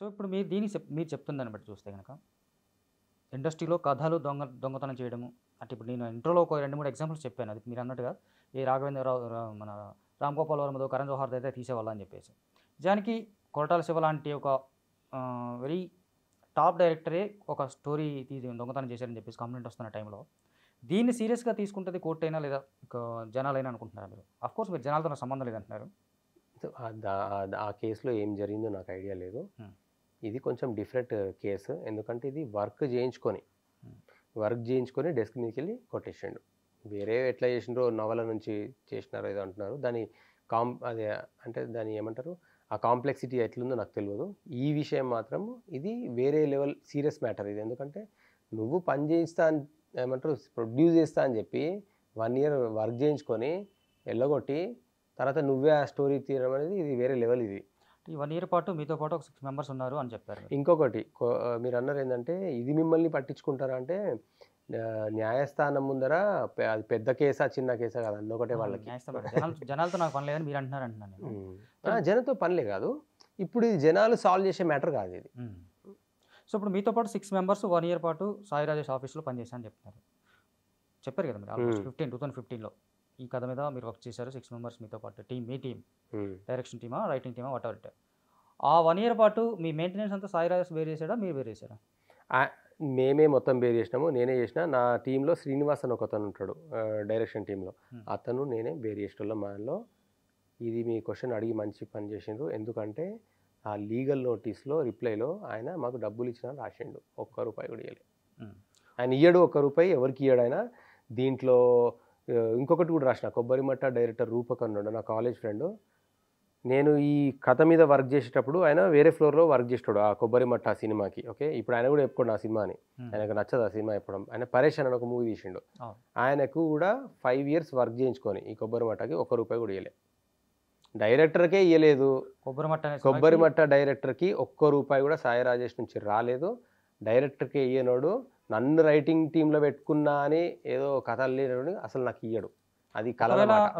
So ఇప్పుడు మీరు మీరు చెప్తుందని బట్టి చూస్తే గనక ఇండస్ట్రీలో కథలు దొంగతనం చేయడము అంటే ఇప్పుడు నేను ఇంట్రోలో ఒక 2, 3 ఎగ్జాంపుల్స్ చెప్పాను. అది మీరు అన్నట్టుగా ఈ రాఘవేంద్రరావు మన రామ్ గోపాల్ వర్మదో, కరణ్ జోహార్‌దో అయితే తీసేవాళ్ళని చెప్పేసి. నిజానికి కొరటాల శివ లాంటి ఒక వెరీ టాప్ డైరెక్టరే ఒక స్టోరీ దొంగతనం చేశారని చెప్పేసి కంప్లెయింట్ వస్తున్న టైంలో దీన్ని సీరియస్‌గా తీసుకుంటది కోర్ట్ అయినా లేదా జనాలైనా అనుకుంటున్నారా మీరు? ఆఫ్‌కోర్స్ మీరు జనాలతో నాకు సంబంధం లేదంటున్నారు. సో, ఆ కేసులో ఏం జరిగిందో నాకు ఐడియా లేదు. హ్మ్. ఇది కొంచెం డిఫరెంట్ కేసు. ఎందుకంటే ఇది వర్క్ చేయించుకొని డెస్క్ మీదకెళ్ళి కొట్టేసిండు. వేరే ఎట్లా చేసిండ్రో నవల నుంచి చేసినారో ఏదో అంటున్నారు. దాని అదే అంటే దాన్ని ఏమంటారు? ఆ కాంప్లెక్సిటీ ఎట్లుందో నాకు తెలవదు. ఈ విషయం మాత్రం ఇది వేరే లెవెల్ సీరియస్ మ్యాటర్ ఇది. ఎందుకంటే నువ్వు పని చేయిస్తా అని ఏమంటారు ప్రొడ్యూస్ చేస్తా అని చెప్పి 1 ఇయర్ వర్క్ చేయించుకొని ఎల్లగొట్టి తర్వాత నువ్వే ఆ స్టోరీ తీయడం అనేది ఇది వేరే లెవెల్ ఇది. ఈ 1 ఇయర్ పాటు మీతో పాటు ఒక 6 మెంబర్స్ ఉన్నారు అని చెప్పారు. ఇంకొకటి మీరు అన్నారు ఏంటంటే ఇది మిమ్మల్ని పట్టించుకుంటారా అంటే న్యాయస్థానం ముందర అది పెద్ద కేసా చిన్న కేసా కాదు అన్న ఒకటే వాళ్ళకి. జనాలతో నాకు పని లేదని మీరు అంటున్నాను నేను. జనంతో పనిలే కాదు. ఇప్పుడు ఇది జనాలు సాల్వ్ చేసే మ్యాటర్ కాదు ఇది. సో ఇప్పుడు మీతో పాటు 6 మెంబర్స్ 1 ఇయర్ పాటు సాయి రాజేష్ ఆఫీస్లో పనిచేశాను చెప్తున్నారు. చెప్పారు కదా మీరు ఆల్మోస్ట్ 2015లో ఈ కథ మీద మీరు వర్క్ చేశారు. 6 మెంబర్స్ మీతో పాటు మీ టీం డైరెక్షన్ టీమా, రైటింగ్ టీమా, వాట్ ఎవర్. ఆ 1 ఇయర్ పాటు మీ మెయింటెనెన్స్ అంతా సాయి రాజేష్ వేరు చేశాడా, మీరు వేరు చేశారా? మేమే మొత్తం బేర్ చేసినాము. నేనే చేసిన. నా టీంలో శ్రీనివాస్ అని ఒకతను ఉంటాడు డైరెక్షన్ టీంలో. అతను నేనే బేర్ చేసేటోళ్ళం. మనలో ఇది మీ క్వశ్చన్ అడిగి మంచి పని చేసిండ్రు. ఎందుకంటే ఆ లీగల్ నోటీస్లో రిప్లైలో ఆయన మాకు డబ్బులు ఇచ్చిన రాసిండు. ₹1 కూడా ఇవ్వలేదు. ఆయన ఇయ్యడు ₹1 ఎవరికి ఇయ్యడు ఆయన. దీంట్లో ఇంకొకటి కూడా రాసిన కొబ్బరిమట్ట డైరెక్టర్ రూపక్ అన్నాడు నా కాలేజ్ ఫ్రెండ్. నేను ఈ కథ మీద వర్క్ చేసేటప్పుడు ఆయన వేరే ఫ్లోర్లో వర్క్ చేస్తాడు ఆ కొబ్బరిమట్ట సినిమాకి. ఓకే, ఇప్పుడు ఆయన కూడా చెప్పుకోండి ఆ సినిమాని. ఆయనకు నచ్చదు ఆ సినిమా చెప్పడం. ఆయన పరేష్ అని ఒక మూవీ తీసిండు. ఆయనకు కూడా 5 ఇయర్స్ వర్క్ చేయించుకొని ఈ కొబ్బరిమట్టకి ₹1 కూడా ఇవ్వలేదు. డైరెక్టర్కే ఇవ్వలేదు. కొబ్బరిమట్ట డైరెక్టర్కి ₹1 కూడా సాయి రాజేష్ నుంచి రాలేదు. డైరెక్టర్కే ఇయ్యనోడు నన్ను రైటింగ్ టీంలో పెట్టుకున్నా అని ఏదో కథలు లేనోడు అసలు నాకు ఇయ్యడు. అది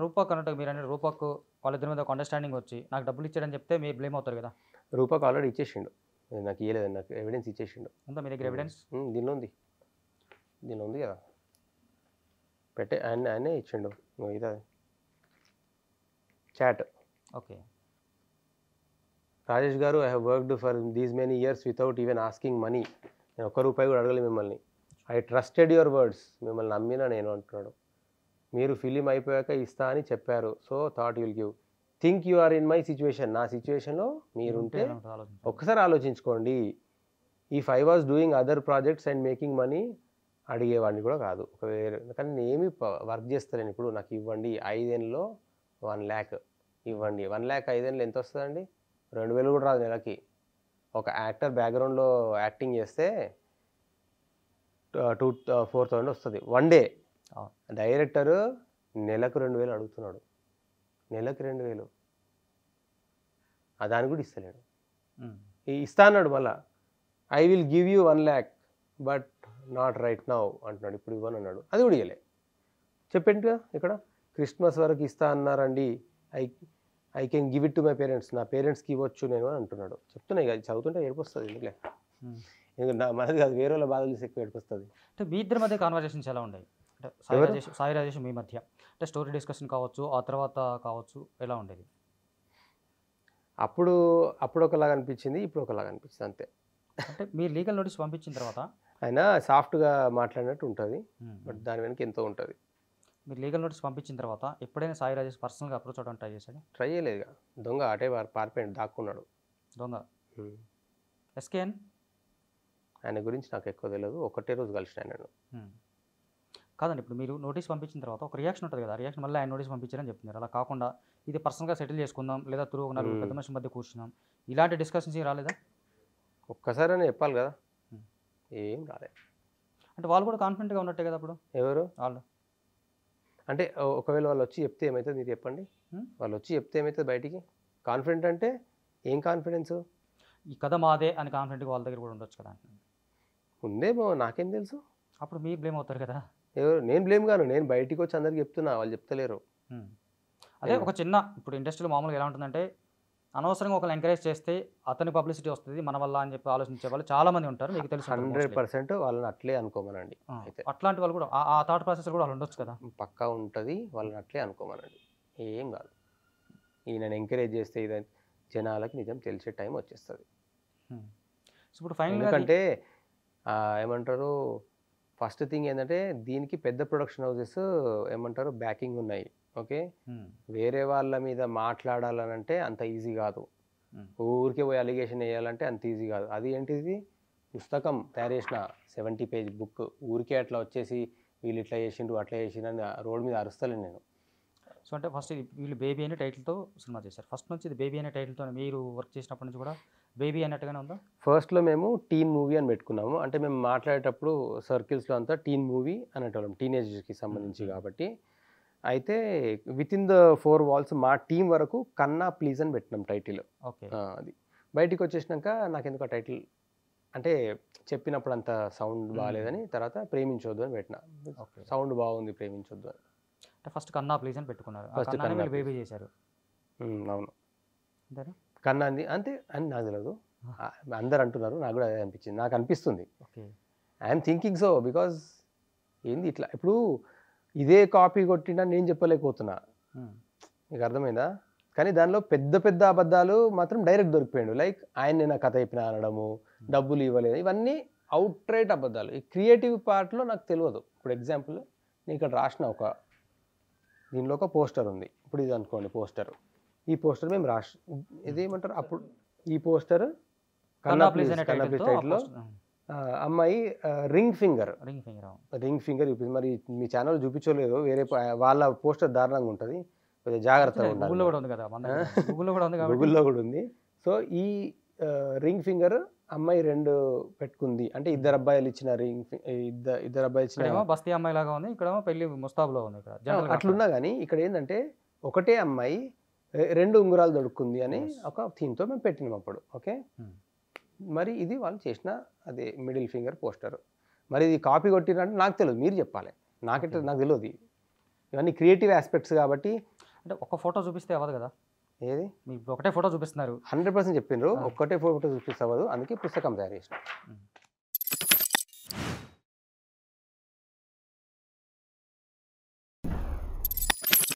రూపక్ అన్నట్టు మీరు అంటే రూపక్ వాళ్ళిద్దరి మీద ఒక అండర్స్టాండింగ్ వచ్చి నాకు డబ్బులు ఇచ్చాడని చెప్తే మీరు బ్లేమ్ అవుతారు కదా. రూపక్ ఆల్రెడీ ఇచ్చేసిండు, నాకు ఇవ్వలేదు. నాకు ఎవిడెన్స్ ఇచ్చేసిండు. ఉందా మీ దగ్గర ఎవిడెన్స్? దీనిలో ఉంది కదా పెట్టే ఆయనే ఇచ్చిండు. ఇదే చాట్. ఓకే. రాజేష్ గారు, I have worked for these many years without even asking money. నేను ₹1 కూడా అడగలేదు మిమ్మల్ని. I trusted your words. మిమ్మల్ని నమ్మినా నేను అంటున్నాడు. మీరు ఫిలిం అయిపోయాక ఇస్తా అని చెప్పారు. So that will give. Think you are in my situation. నా సిచ్యువేషన్లో మీరుంటే ఒక్కసారి ఆలోచించుకోండి. If I was doing other projects and making money అడిగేవాడిని కూడా కాదు. కానీ నేను ఏమి వర్క్ చేస్తలేను. ఇప్పుడు నాకు ఇవ్వండి 5 ఏళ్ళలో 1 lakh ఇవ్వండి. 1 lakh 5 ఏళ్ళు ఎంత వస్తుందండి? 2000 కూడా రాదు నెలకి. ఒక యాక్టర్ బ్యాక్గ్రౌండ్లో యాక్టింగ్ చేస్తే 4,000 వస్తుంది 1 డే. డైరెక్టర్ నెలకు 2,000 అడుగుతున్నాడు. నెలకు 2,000 దాన్ని కూడా ఇస్తలేడు. ఇస్తా అన్నాడు మళ్ళా. I will give you 1 lakh but not right now అంటున్నాడు. ఇప్పుడు ఇవ్వను అన్నాడు. అది కూడా ఇవ్వలే. చెప్పండి కదా ఇక్కడ క్రిస్మస్ వరకు ఇస్తా అన్నారండి. I can give it to my parents. నా పేరెంట్స్కి ఇవ్వచ్చు నేను అని అంటున్నాడు. చెప్తున్నా ఇక చదువుతుంటే ఏడిపోస్తుంది. ఎందుకులే, మనది కాదు వేరే వాళ్ళ బాధలు చూసి ఎక్కువ ఏడిపోస్తుంది. అంటే మీ ఇద్దరి మధ్య కాన్వర్సేషన్స్ ఎలా ఉండేవి? అంటే సాయి రాజేష్ మీ మధ్య అంటే స్టోరీ డిస్కషన్ కావచ్చు, ఆ తర్వాత కావచ్చు, ఎలా ఉండేది? అప్పుడు ఒకలాగా అనిపించింది, ఇప్పుడు ఒకలాగా అనిపిస్తుంది అంతే. అంటే మీరు లీగల్ నోటీస్ పంపించిన తర్వాత ఆయన సాఫ్ట్గా మాట్లాడినట్టు ఉంటుంది, బట్ దాని వెనక ఎంతో ఉంటుంది. మీరు లీగల్ నోటీస్ పంపించిన తర్వాత ఎప్పుడైనా సాయి రాజేష్ పర్సనల్గా అప్రోచ్ అవ్వడం ట్రై చేశాడు? ట్రై చేయలేదు. దొంగ అటే పారిపోయాడు, దాక్కున్నాడు దొంగ. ఎస్కేఎన్ ఆయన గురించి నాకు ఎక్కువ తెలియదు. ఒకటే రోజు కలిసిన ఆయన. కాదండి, ఇప్పుడు మీరు నోటీస్ పంపించిన తర్వాత ఒక రియాక్షన్ ఉంటుంది కదా, రియాక్షన్ మళ్ళీ ఆయన నోటీస్ పంపించారని చెప్తున్నారు. అలా కాకుండా ఇది పర్సనల్గా సెటిల్ చేసుకుందాం లేదా త్రూ ఒక 4 పెద్ద మనుషుల మధ్య కూర్చున్నాం, ఇలాంటి డిస్కషన్స్ రాలేదా? ఒక్కసారి అని చెప్పాలి కదా, ఏం రాలేదు. అంటే వాళ్ళు కూడా కాన్ఫిడెంట్గా ఉన్నట్టే కదా అప్పుడు. ఎవరు వాళ్ళు? అంటే ఒకవేళ వాళ్ళు వచ్చి చెప్తే ఏమవుతుంది మీరు చెప్పండి. వాళ్ళు వచ్చి చెప్తే ఏమవుతుంది బయటికి? కాన్ఫిడెంట్ అంటే ఏం కాన్ఫిడెన్స్? ఈ కథ మాదే అని కాన్ఫిడెంట్గా వాళ్ళ దగ్గర కూడా ఉండొచ్చు కదా. ఉందేమో, నాకేం తెలుసు. అప్పుడు మీరు బ్లేమ్ అవుతారు కదా. ఎవరు? నేను బ్లేమ్ గాను. నేను బయటికి వచ్చి అందరికి చెప్తున్నా, వాళ్ళు చెప్తలేరు. అదే ఒక చిన్న ఇప్పుడు ఇండస్ట్రీలో మామూలుగా ఎలా ఉంటుందంటే అనవసరంగా ఒకళ్ళు ఎంకరేజ్ చేస్తే అతని పబ్లిసిటీ వస్తుంది మన వల్ల అని చెప్పి ఆలోచించే వాళ్ళు చాలా మంది ఉంటారు, మీకు తెలుసు 100% వాళ్ళని అట్లే అనుకోమనండి. అయితే అట్లాంటి వాళ్ళు కూడా ఆ థాట్ ప్రాసెస్ కూడా వాళ్ళు ఉండొచ్చు కదా. పక్కా ఉంటుంది, వాళ్ళని అట్లే అనుకోమనండి, ఏం కాదు. ఈయనని ఎంకరేజ్ చేస్తే ఇది జనాలకి నిజం తెలిసే టైం వచ్చేస్తుంది. ఇప్పుడు ఫైనల్ ఎందుకంటే ఏమంటారు, ఫస్ట్ థింగ్ ఏంటంటే దీనికి పెద్ద ప్రొడక్షన్ హౌసెస్ ఏమంటారు బ్యాకింగ్ ఉన్నాయి. ఓకే, వేరే వాళ్ళ మీద మాట్లాడాలనంటే అంత ఈజీ కాదు. ఊరికే పోయి అలిగేషన్ వేయాలంటే అంత ఈజీ కాదు. అది ఏంటిది, పుస్తకం తయారు చేసిన 70 పేజ్ బుక్ ఊరికే అట్లా వచ్చేసి వీళ్ళు ఇట్లా చేసిండ్రు అట్లా చేసిండ్రు అని రోడ్ మీద అరుస్తలేను నేను. సో అంటే ఫస్ట్ వీళ్ళు బేబీ అనే టైటిల్తో సినిమా చేశారు. ఫస్ట్ నుంచి ఇది బేబీ అనే టైటిల్తో మీరు వర్క్ చేసినప్పటి నుంచి కూడా బేబీ అన్నట్టుగానే ఉందా? ఫస్ట్లో మేము టీన్ మూవీ అని పెట్టుకున్నాము. అంటే మేము మాట్లాడేటప్పుడు సర్కిల్స్లో అంతా టీన్ మూవీ అనేటోళ్ళం, టీనేజ్కి సంబంధించి కాబట్టి. అయితే విత్ ఇన్ ద 4 వాల్స్ మా టీం వరకు కన్నా ప్లీజ్ అని పెట్టినాం టైటిల్. ఓకే, అది బయటికి వచ్చేసినాక నాకు ఎందుకు ఆ టైటిల్ అంటే చెప్పినప్పుడు అంత సౌండ్ బాగాలేదని తర్వాత ప్రేమించొద్దు అని పెట్టిన. సౌండ్ బాగుంది ప్రేమించొద్దు అని. అంటే ఫస్ట్ కన్నా ప్లీజ్ అని పెట్టుకున్నారు, ఫస్ట్ కన్నా బేబీ చేశారు. అవును, అంతేనా? కన్నా అంది అంతే అని నాకు తెలియదు, అందరు అంటున్నారు, నాకు కూడా అదే అనిపించింది, నాకు అనిపిస్తుంది. Okay, I'm thinking so, because ఏంది ఇట్లా ఇప్పుడు ఇదే కాపీ కొట్టినా నేను చెప్పలేకపోతున్నా, మీకు అర్థమైందా? కానీ దానిలో పెద్ద పెద్ద అబద్ధాలు మాత్రం డైరెక్ట్ దొరికిపోయాడు. లైక్ ఆయన నా కథ చెప్పిన అనడము, డబ్బులు ఇవ్వలేదు, ఇవన్నీ అవుట్ రైట్ అబద్ధాలు. ఈ క్రియేటివ్ పార్ట్లో నాకు తెలియదు. ఇప్పుడు ఎగ్జాంపుల్ నేను ఇక్కడ రాసిన దీనిలో ఒక పోస్టర్ ఉంది. ఇప్పుడు ఇది అనుకోండి పోస్టర్, ఈ పోస్టర్ మేము ఇదేమంటారు అప్పుడు ఈ పోస్టర్ కన్నా ప్లీజ్ టైటిల్లో అమ్మాయి రింగ్ ఫింగర్ చూపిస్తుంది. మరి మీ ఛానల్ చూపించలేదు, వేరే వాళ్ళ పోస్టర్ దారుణంగా ఉంటుంది, కొద్దిగా జాగ్రత్తగా ఉండాలి. గూగుల్లో కూడా ఉంది. సో ఈ రింగ్ ఫింగర్ అమ్మాయి 2 పెట్టుకుంది అంటే ఇద్దరు అబ్బాయిలు ఇచ్చిన ఇద్దరు అబ్బాయిలు ఇచ్చిన బస్తీ అమ్మాయి లాగా ఉంది, ఇక్కడ పెళ్లి ముస్తాబులో ఉంది. అట్లున్నా కానీ ఇక్కడ ఏంటంటే ఒకటే అమ్మాయి 2 ఉంగరాలు దొరుకుంది అని ఒక థీమ్తో మేము పెట్టినాం అప్పుడు. ఓకే, మరి ఇది వాళ్ళు చేసిన అదే మిడిల్ ఫింగర్ పోస్టర్. మరి ఇది కాపీ కొట్టిరంటే నాకు తెలియదు, మీరు చెప్పాలి, నాకు తెలియదు. ఇవన్నీ క్రియేటివ్ ఆస్పెక్ట్స్ కాబట్టి. అంటే ఒక ఫోటో చూపిస్తే అవ్వదు కదా, ఏది మీకు ఒకటే ఫోటో చూపిస్తున్నారు, 100% చెప్పిండ్రు, ఒక్కటే ఫోటో చూపిస్తే అవ్వదు, అందుకే పుస్తకం తయారు చేసిన.